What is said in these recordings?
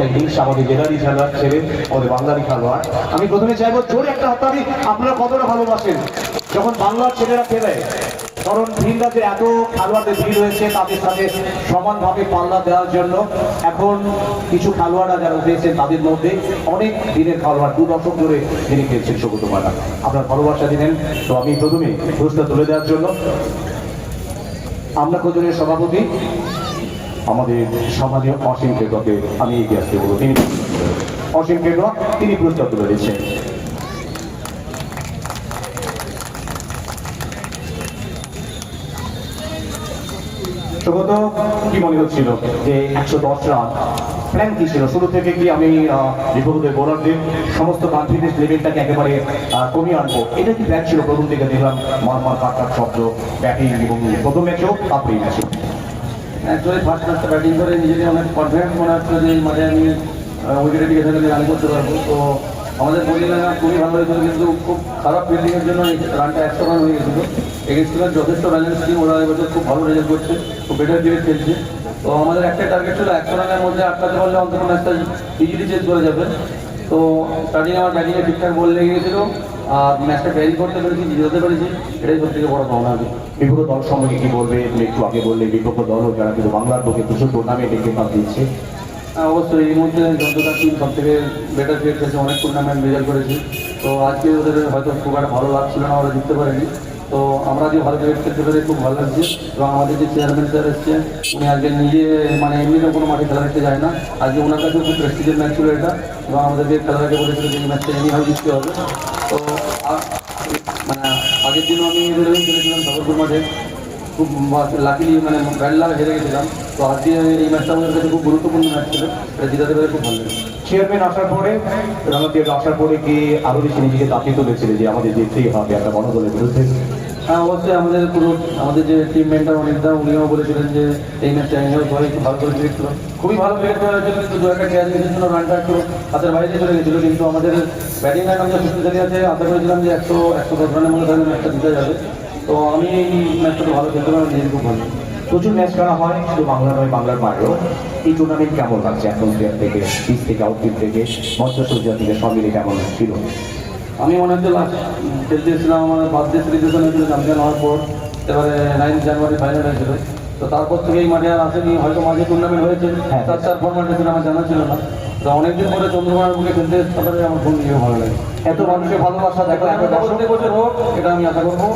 অনেকটা ইংলিশ আমাদের জেলারই খেলোয়াড় ছেলে, আমাদের বাংলারই খেলোয়াড়। আমি প্রথমে চাইবো জোরে একটা হাততালি, আপনারা কতটা ভালোবাসেন যখন বাংলার ছেলেরা খেলে। কারণ ভিন রাজ্যে এত খেলোয়াড়দের ভিড় হয়েছে, তাদের সাথে সমানভাবে পাল্লা দেওয়ার জন্য এখন কিছু খেলোয়াড়রা যারা উঠেছেন তাদের মধ্যে অনেক দিনের খেলোয়াড় 2 দশক ধরে যিনি খেলছেন সৌগত মালা, আপনার ভালোবাসা দিলেন। তো আমি প্রথমে পুরস্কার তুলে দেওয়ার জন্য আমরা প্রজনের সভাপতি আমাদের সমাজীয় অসীম কেটকে আমি এগিয়ে আসতে বলবো। তিনি অসীম কেটক, তিনি পুরস্কার তুলে দিচ্ছেন। সৌগত, কি মনে হচ্ছিল যে 110 রান প্ল্যান কি ছিল শুরু থেকে? কি আমি রিপোর্টের বোলারদের সমস্ত কনফিডেন্স লেভেলটাকে একেবারে কমিয়ে আনবো, এটা কি প্ল্যান ছিল? প্রথম থেকে দেখলাম মারমার কাটকাট শব্দ ব্যাটিং, এবং প্রথম ম্যাচেও তারপরে ম্যাচেও অ্যাকচুয়ালি ফার্স্ট ম্যাচটা ব্যাটিং করে নিজেকে অনেক কনফিডেন্স মনে হচ্ছিল যে এই মাঠে আমি উইকেটে টিকে থাকলে রান করতে পারবো। তো আমাদের বোলিং লাইন খুবই ভালো হয়েছিল, কিন্তু খুব খারাপ ফিল্ডিংয়ের জন্য এই রানটা 100 রান হয়ে গেছিলো। এগেন্স্টরা যথেষ্ট ব্যালেন্স টিম, ওরা এবছর খুব ভালো রেজাল্ট করছে, খুব বেটার ক্রিকেট খেলছে। তো আমাদের একটা টার্গেট ছিল 100 রানের মধ্যে আটকাতে পারলে অন্তত ম্যাচটা ইজিলি চেঞ্জ করে যাবে। তো স্টার্টিং আমার ব্যাটিংয়ে ঠিকঠাক বল লেগে গেছিলো, আর ম্যাচটা ক্যারি করতে পেরেছি, জিতে পেরেছি, এটাই সব থেকে বড় পাওনা হবে। বিপক্ষ দল সম্পর্কে কি বলবে? তুমি একটু আগে বললে বিপক্ষ দলও যারা কিন্তু বাংলার পক্ষে প্রচুর টুর্নামেন্টে খেতাব দিচ্ছে। অবশ্যই এই মুহূর্তে যতটা টিম সব থেকে বেটার ক্রিকেট খেলছে, অনেক টুর্নামেন্ট রেজাল্ট করেছি। তো আজকে ওদের হয়তো খুব একটা ভালো লাগছিল না, ওরা জিততে পারেনি। তো আমরা যে ভালো ক্রিকেট খেলতে পেরে খুব ভালো লাগছে। এবং আমাদের যে চেয়ারম্যান স্যার এসছে, উনি আজকে নিজে মানে এমনিতে কোনো মাঠে খেলা দেখতে যায় না, আজকে ওনার কাছে খুব প্রেস্টিজের ম্যাচ ছিল এটা, এবং আমাদেরকে খেলা দেখে বলেছিল যে এই ম্যাচটা এমনিভাবে জিততে হবে। তো মানে আগের দিনও আমি এদের খেলেছিলাম সফরপুর মাঠে, খুব লাকিলি মানে ব্যাড লাক হেরে গেছিলাম। তো আজকে এই ম্যাচটা আমাদের কাছে খুব গুরুত্বপূর্ণ ম্যাচ ছিল, এটা জিতাতে পেরে খুব ভালো লাগে। চেয়ারম্যান আসার পরে, রানাদেব আসার পরে কি আরো বেশি নিজেকে তাকিয়ে তুলেছিল যে আমাদের জিততেই হবে একটা গণদলের বিরুদ্ধে? হ্যাঁ, অবশ্যই আমাদের যে টিম মেন্টার অনেকটা উনিও বলেছিলেন যে এই ম্যাচটা এনজয় করে একটু ভালো করে ক্রিকেট ছিল, খুবই ভালো ক্রিকেট করা হয়েছিল, কিন্তু 2-1 ক্যাচ মিসের জন্য রানটা একটু হাতের বাইরে চলে গেছিলো। কিন্তু আমাদের ব্যাটিং লাইন আমাদের শক্তিশালী আছে, আশা করেছিলাম যে 110 রানের মধ্যে তাহলে ম্যাচটা জিতে যাবে। তো আমি এই ম্যাচটা ভালো খেলতে পারলাম, নিজে খুব ভালো। প্রচুর ম্যাচ খেলা হয় শুধু বাংলা নয়, বাংলার বাইরেও। এই টুর্নামেন্ট কেমন লাগছে অ্যাটমসফিয়ার থেকে, পিচ থেকে, আউটফিল্ড থেকে, মঞ্চসজ্জা থেকে সব মিলে কেমন ছিল? আমি মনে হচ্ছে লাস্ট খেলতে এসেছিলাম, আমার বার্থডে সেলিব্রেশন হয়েছিল চ্যাম্পিয়ন হওয়ার পর, এবারে 9 জানুয়ারি ফাইনাল হয়েছিল। তো তারপর থেকে এই মাঠে আর আসেনি, হয়তো মাঝে টুর্নামেন্ট হয়েছে, হ্যাঁ। তার ফরম্যাটে ছিল আমার জানা ছিল না। তো অনেকদিন পরে চন্দ্রকোনার বুকে খেলতে তারপরে আমার খুব নিজেও ভালো লাগে। এত মানুষের ভালোবাসা দেখো, এত প্রত্যেক বছর হোক, এটা আমি আশা করবো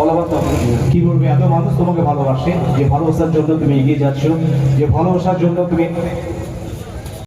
অল ওভার টপ। কি বলবে, এত মানুষ তোমাকে ভালোবাসে, যে ভালোবাসার জন্য তুমি এগিয়ে যাচ্ছ, যে ভালোবাসার জন্য তুমি